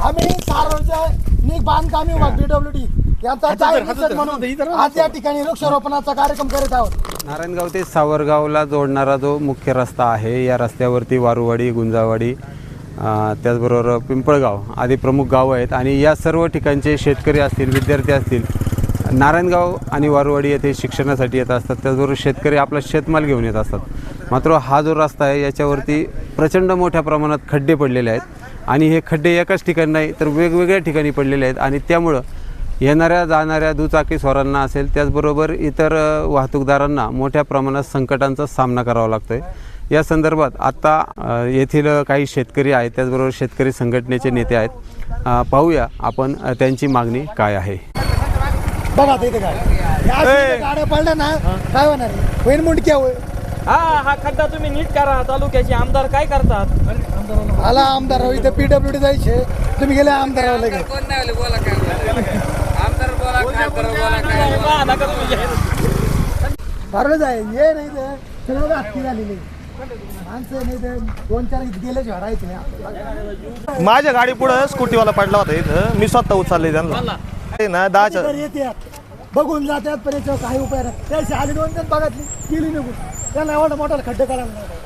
आम्ही सार्वजनिक बांधकाम विभाग BWD यांचा जाहीर निषेध म्हणून आज या ठिकाणी वृक्षारोपणाचा कार्यक्रम करीत आहोत। नारायणगाव ते सावरगावला जोडणारा जो मुख्य रस्ता आहे, या रस्त्यावरती वारुवाडी, गुंजावाडी, त्याचबरोबर पिंपळगाव आदी प्रमुख गावं आहेत आणि या सर्व ठिकाणचे शेतकरी असतील, विद्यार्थी असतील, नारायणगाव आणि वारुवाडी येथे शिक्षणासाठी येत असतात। त्याचबरोबर शेतकरी आपला शेतमाल घेऊन येत असतात। मात्र हा जो रस्ता आहे याच्यावरती प्रचंड मोठ्या प्रमाणात खड्डे पडलेले आहेत आणि हे खड्डे एकाच ठिकाणी नाही तर वेगवेगळ्या ठिकाणी पडलेले आहेत आणि त्यामुळं येणाऱ्या जाणाऱ्या दुचाकी स्वारांना असेल, त्याचबरोबर इतर वाहतूकदारांना मोठ्या प्रमाणात संकटांचा सामना करावा लागतो आहे। या संदर्भात आता येथील काही शेतकरी आहेत, त्याचबरोबर शेतकरी संघटनेचे नेते आहेत। पाहूया आपण त्यांची मागणी काय आहे। बघा तिथे काय गाड्या पडल्या ना काय होणार होईल मुंडक्या होईल। हा खड्डा तुम्ही नीट करा। तालुक्याचे आमदार काय करतात? आला आमदार इथे PWD जायचे, तुम्ही गेले आमदार बरोबर जाय ये नाही तर सगळं हत्ती झालेली माणसं नाही तर 2-4 गेले झडायचे। माझ्या गाडी पुढे स्कूटीवाला पडला होता इथं, मी स्वतः उचलले त्यांना ना 10 येतात बघून जातात पण याच्यावर काही उपाय नाही। त्याशी आली 2-3 भागातली गेली निघून, त्याला एवढा मोठा खड्डे करायला नाही।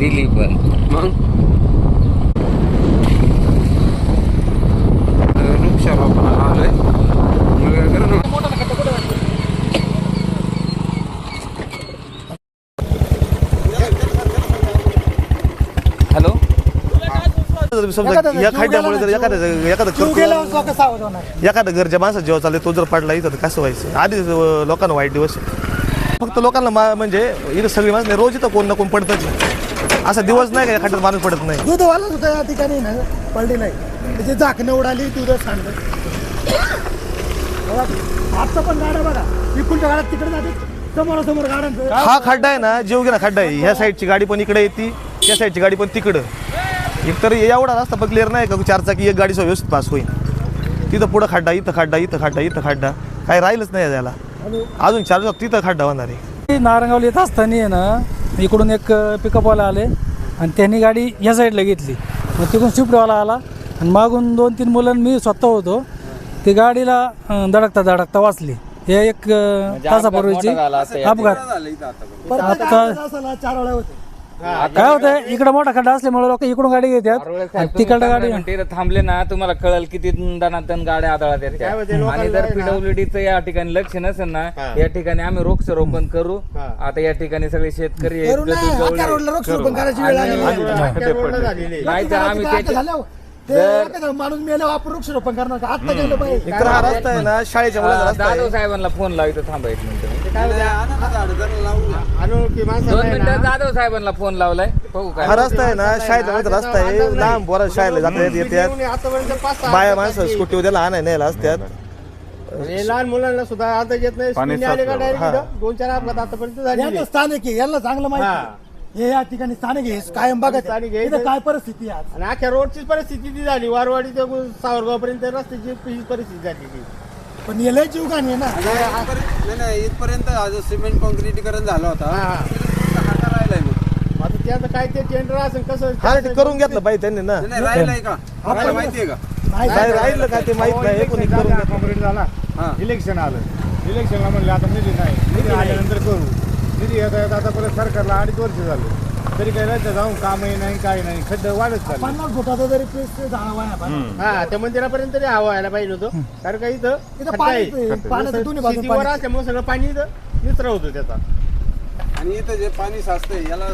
दिली पण मग वृक्षारोपणाला आलोय। हॅलो, समजा या खड्ड्यामुळे जर एखादा घरच्या माणसाचा जेव्हा चालले तो जर पडला इथं तर कसं व्हायचं? आधी लोकांना वाईट दिवस फक्त लोकांना म्हणजे इथं सगळी माणसं रोज इथं कोण ना कोण पडतच, असा दिवस नाही का खड्ड्यात माणूस पडत नाही। दूधवाला सुद्धा या ठिकाणी ना पडली नाही, त्याची झाकणं उडाली दूध सांडलं। आजचा पण गाड्या बघा इकडच्या गाड्यात तिकडे जाते, समोरासमोर गाड्यांचं हा खड्डा आहे ना जीवघेणा खड्डा आहे। ह्या साईडची गाडी पण इकडे येते, त्या साईडची गाडी पण तिकडं। एकतर एवढा रस्ता पण क्लिअर नाही का 4 चाकी एक गाडी व्यवस्थित पास होईल। तिथं पुढं खड्डा, इथं खड्डा, इथं खड्डा, इथं खड्डा, काही राहिलंच नाही त्याला। अजून 4 चाक तिथं खड्डा होणार आहे। नारायणगावला येत असताना आहे ना इकडून एक पिकअपवाला आले आणि त्यांनी गाडी या साईडला घेतली, मग तिकडून स्विफ्टवाला आला आणि मागून 2-3 मुलं मी स्वतः होतो, ती गाडीला धडकता वाचली। हे एक तासापूर्वीची अपघात। आता 4 वेळा होते। काय होतंय इकडे मोठा खड्डा असल्यामुळे लोक इकडून गाडी घेतात, तिकडे गाडी थांबले ना तुम्हाला कळल किती दणादण गाड्या आदळत येतात। आणि जर PWDचं या ठिकाणी लक्ष नसेल ना, या ठिकाणी आम्ही वृक्षारोपण करू। आता या ठिकाणी सगळे शेतकरी नाही तर आम्ही माणूस मेला आपण वृक्षारोपण करणार आता गेलं पाहिजे। हा रस्ता आहे ना शाळेच्या मुलाचा रस्ता आहे। जाधव साहेबांना फोन लावायचं, थांबा 1 मिनिट, 2 मिनिटं जाधव साहेबांना फोन लावलाय, बघू काय। हा रस्ता आहे ना शाळेचा रस्ता आहे, लांब बोरा शाळेला जातात येतात, बाया माणसं स्कूटी त्याला आणाय न्यायला असतात। लहान मुलांना सुद्धा आता येत नाही, 2-4 अपघात आतापर्यंत झाले। स्थानिक आहे यांना चांगलं माहिती, हे या ठिकाणी स्थानिक आहे, कायम बघत काय परिस्थिती आहे आणि अख्ख्या रोडची परिस्थिती ती झाली। वारवाडी ते सावरगाव पर्यंत रस्त्याची परिस्थिती झाली, पण याला जीवघाण आहे ना। नाही इथपर्यंत सिमेंट कॉन्क्रीटीकरण झालं होता, राहिलाय मग आता त्याचं काय ते टेंडर असेल कसं करून घेतलं पाहिजे त्यांनी ना। राहिलाय का आपल्याला माहितीये का? नाही राहिलं काय ते माहित नाही, कोणी करून कॉम्प्लीट झाला। इलेक्शन आलं, इलेक्शनला म्हणलं आता निधी नाही, निधी आल्यानंतर करू। निधी येत आता परत सरकारला 2.5 वर्ष झालं तरी काही राज्यात जाऊन कामही नाही, काही नाही, खड्डे वाढत चालले। 50 फुटाचा जरी त्या मंदिरापर्यंत तरी हवा व्हायला पाहिजे होतं, कारण का इथं पाण्याचं दोन्ही बाजू असल्यामुळे सगळं पाणी इथं निचरा होतं त्याचा। आणि इथं जे पाणी साचतंय याला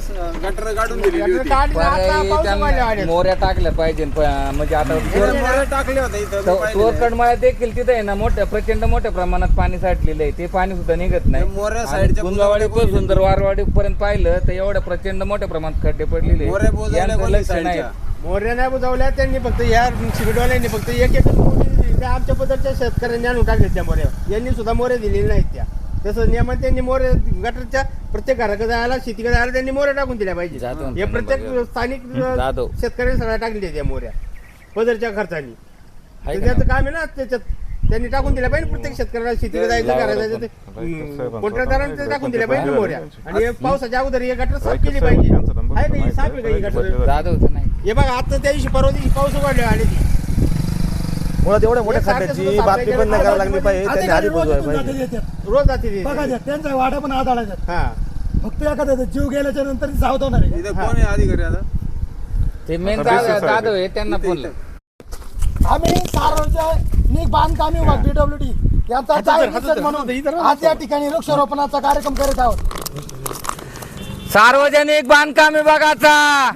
गटर काढून दिलेली होती. त्यांना मोऱ्या टाकल्या पाहिजे म्हणजे आता मोरे टाकले होते इथं. चोरकडमाळ्यात देखील तिथे आहे ना प्रचंड मोठ्या प्रमाणात पाणी साठलेलं आहे. ते पाणी सुद्धा निघत नाही. मोऱ्या साईडच्या गुंजावाडी पासून जर वारवाडी पर्यंत पाहिलं तर एवढ्या प्रचंड मोठ्या प्रमाणात खड्डे पडलेले मोरे बोजवल्या यांचं कोणी लक्ष नाही. साईडच्या? मोर्या नाही बुजवल्या त्यांनी, फक्त या सिमेंटवाल्यांनी फक्त एक त्या आमच्या पद्धतीच्या शेतकऱ्यांनी आणून टाकले त्या मोऱ्या. यांनी सुद्धा मोरे दिलेले नाहीत त्या. तसं नियमाने त्यांनी मोरे गटरच्या प्रत्येक घराकडे जायला शेतीकडे जायला त्यांनी मोऱ्या टाकून दिल्या पाहिजे. हे प्रत्येक स्थानिक शेतकऱ्यांनी सगळ्या टाकल्या त्या मोऱ्या पदरच्या खर्चानी. त्याचं काम आहे ना, त्याच्यात त्यांनी टाकून दिल्या पाहिजे. प्रत्येक शेतकऱ्याला शेतीकडे जायचं घराला जायचं कॉन्ट्रॅक्टदारांनी टाकून दिल्या पाहिजे मोऱ्या. आणि पावसाच्या अगोदर हे गटर साफ केली पाहिजे. आहे का ही साफ आहे का ही गटर? हे बघा आता त्या दिवशी परवा दिवशी पाऊस उघडले आले ती मुळात एवढ्या मोठ्या खड्ड्याची बातमी पण नाही करायला लागली पाहिजे. त्यांनी आधी बुजवायला पाहिजे. रोज जाते ती. बघा त्यांचा वाडा पण आदळायचा. हा फक्त एखाद्या जीव गेल्याच्या नंतर सावध होणार आहे. इथं कोण आहे अधिकारी आता? ते मेन जाधव आहे, त्यांना बोललं. आम्ही सार्वजनिक बांधकाम विभाग BWD यांचा जाहीर निषेध म्हणून आज या ठिकाणी वृक्षारोपणाचा कार्यक्रम करीत आहोत. सार्वजनिक बांधकाम विभागाचा,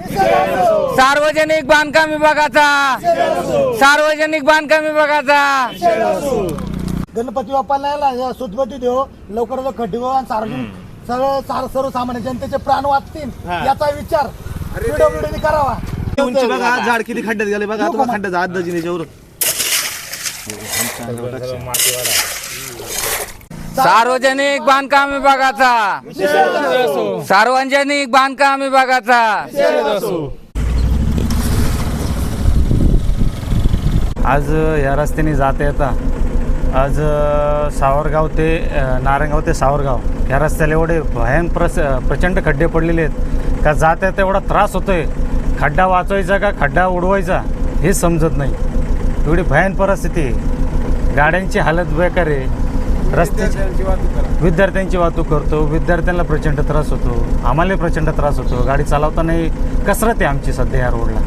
सार्वजनिक बांधकाम विभागाचा, सार्वजनिक बांधकाम विभागाचा. गणपती बाप्पाला सुदबती देव, लवकरात खड्डे हो आणि सार्वजनिक सर्वसामान्य जनतेचे प्राण वाचतील याचा विचार BWD ने करावा. उंची बघा, झाड किती खड्ड्यात गेले बघा. तुम्हाला खड्ड्याचा अंदाज नाही जेवढं. सार्वजनिक बांधकाम विभागाचा, सार्वजनिक बांधकाम विभागाचा. आज या रस्त्याने जाता येता आज सावरगाव ते नारायणगाव ते सावरगाव या रस्त्याला एवढे प्रचंड खड्डे पडलेले आहेत का जाता येता एवढा त्रास होतोय. खड्डा वाचवायचा का खड्डा उडवायचा हे समजत नाही. एवढी भयान परिस्थिती आहे. गाड्यांची हालत बेकार आहे. रस्त्याची विद्यार्थ्यांची वाहतूक करतो, विद्यार्थ्यांना प्रचंड त्रास होतो, आम्हाला प्रचंड त्रास होतो. गाडी चालवताना कसरत आहे आमची सध्या या रोडला.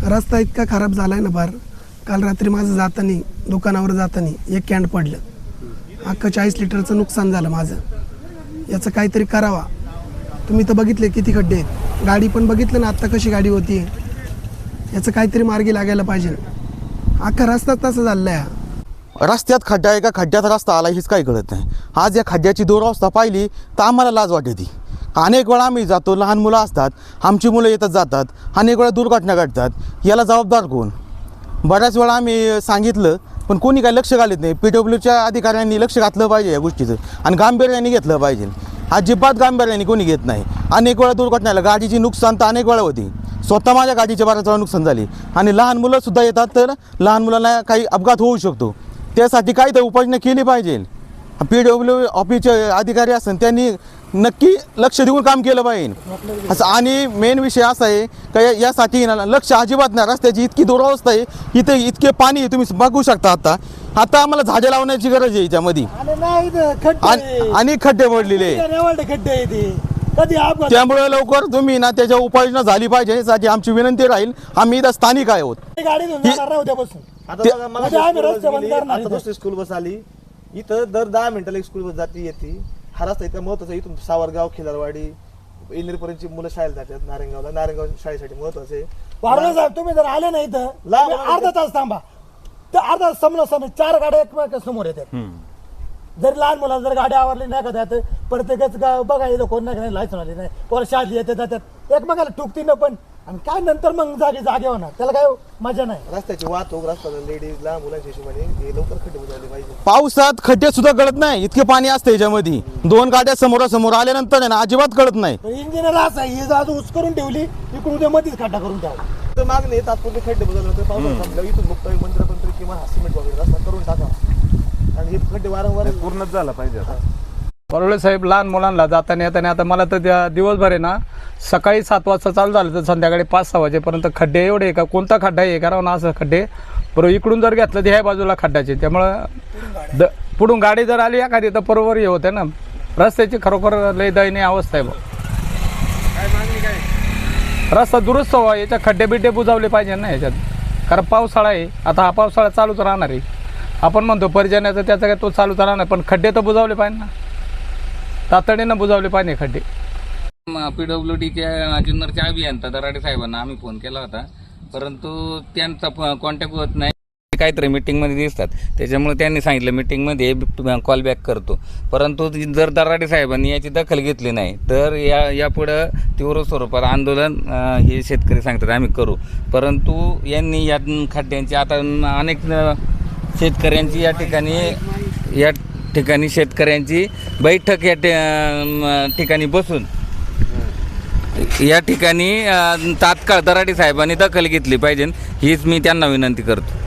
रस्ता इतका खराब झालाय ना बार. काल रात्री माझं जाताना दुकानावर जाताना एक कॅन्ड पडलं. अख्खं 40 लिटरचं नुकसान झालं माझं. याचं काहीतरी करावा. तुम्ही तर बघितले किती खड्डे आहेत. गाडी पण बघितलं ना आत्ता कशी गाडी होती. याचं काहीतरी मार्गी लागायला पाहिजे. अख्खा रस्ता तसा झालेला आहे. रस्त्यात खड्डा आहे का खड्ड्यात रस्ता आला हेच काही कळत नाही. आज या खड्ड्याची दुरावस्था पाहिली तर आम्हाला लाज वाटते. अनेक वेळा आम्ही जातो, लहान मुलं असतात, आमची मुलं येतात जातात, अनेक वेळा दुर्घटना घडतात. याला जबाबदार कोण? बऱ्याच वेळा आम्ही सांगितलं पण कोणी काही लक्ष घालत नाही. PWDच्या अधिकाऱ्यांनी लक्ष घातलं पाहिजे या गोष्टीचं आणि गांभीर्याने घेतलं पाहिजे. अजिबात गांभीर्याने कोणी घेत नाही. अनेक वेळा दुर्घटना गाडीची नुकसान तर अनेक वेळा होती. स्वतः माझ्या गाडीच्या बऱ्याच वेळा नुकसान झाली आणि लहान मुलंसुद्धा येतात तर लहान मुलांना काही अपघात होऊ शकतो. त्यासाठी काही तर उपाययोजना केली पाहिजे. PWD ऑफिसचे अधिकारी असेल त्यांनी नक्की लक्ष देऊन काम केलं पाहिजे असं. आणि मेन विषय असा आहे का यासाठी लक्ष अजिबात नाही. रस्त्याची इतकी दुरावस्था आहे, इथे इतके पाणी तुम्ही बघू शकता. आता आम्हाला झाडे लावण्याची गरज आहे याच्यामध्ये. आणि खड्डे पडलेले त्यामुळे लवकर तुम्ही ना त्याच्या उपाययोजना झाली पाहिजे यासाठी आमची विनंती राहील. आम्ही इथं स्थानिक आहोत. आता दुसरी स्कूल बस आली इथं दर 10 मिनिटाला एक स्कूल बस जाती येते. हा रस्ता इतका महत्वाचा. इथून सावरगाव, खिलारवाडी, इंद्रपर्यंतची मुलं शाळेला जातात. नारायणगाव शाळेसाठी महत्वाचं आहे. वाढवलं साहेब तुम्ही जर आले नाही तर अर्धा तास थांबा. तर अर्धा समजा 4 गाड्या एकमेक समोर येतात. जर लहान मुलाला जर गाडी आवरली नाही का त्यात प्रत्येकच बघा इथं कोण नाही लायसन आली नाही पोरं शाळेत येते जातात एकमेकाला टुकती न पण. आणि काय नंतर मग जागे होणार त्याला काय मजा नाही. रस्त्याची वाहतूक रस्त्याला लेडीज लहान मुलांच्या हिशोबाने लवकर खड्डे बुजवले पाहिजे. पावसात खड्डे सुद्धा गळत नाही. इतके पाणी असतं याच्यामध्ये. 2 गाड्या समोरासमोर आल्यानंतर आहे ना अजिबात कळत नाही. इंजिनियर असं आहे ही जादू उच करून ठेवली इकडून उद्या मध्येच खड्डा करून ठेवा. मागणी तात्पुरते खड्डे बुजवले तर पावसाळ्यात संपल्यावर इथून मुक्ताई मंदिरापर्यंत किंवा सिमेंट वगैरे रस्ता करून टाका. आणि हे खड्डे वारंवार पूर्णच झाला पाहिजे. परवळे साहेब लहान मुलांना जाताना येताना आता मला तर त्या दिवसभर आहे ना सकाळी 7 वाजता चालू झालं तर संध्याकाळी 5-6 वाजेपर्यंत खड्डे एवढे का कोणता खड्डा आहे कारण असं खड्डे बरोबर इकडून जर घेतलं तर ह्या बाजूला खड्ड्याचे, त्यामुळं पुढून गाडी जर आली एखादी तर बरोबर हे होते ना. रस्त्याची खरोखर लय दयनीय अवस्था आहे बा. रस्ता दुरुस्त व्हावा, याच्या खड्डे बिड्डे बुजावले पाहिजे ना याच्यात, कारण पावसाळा आहे. आता हा पावसाळा चालूच राहणार आहे. आपण म्हणतो पर्जन्याचा त्याचा काय तो चालूच राहणार, पण खड्डे तर बुजावले पाहिजे ना, तातडीनं बुजावले पाहिजे खड्डे. PWDच्या जुन्नरच्या अभियंता दराडे साहेबांना आम्ही फोन केला होता, परंतु त्यांचा कॉन्टॅक्ट होत नाही. काहीतरी मीटिंगमध्ये दिसतात, त्याच्यामुळे त्यांनी सांगितलं मीटिंगमध्ये कॉल बॅक करतो. परंतु जर दराडे साहेबांनी याची दखल घेतली नाही तर यापुढं तीव्र स्वरूपात आंदोलन हे शेतकरी सांगतात आम्ही करू. परंतु यांनी या खड्ड्यांची आता अनेक शेतकऱ्यांची या ठिकाणी शेतकऱ्यांची बैठक या ठिकाणी बसून या ठिकाणी तात्काळ दराडे साहेबांनी दखल घेतली पाहिजे, हीच मी त्यांना विनंती करतो.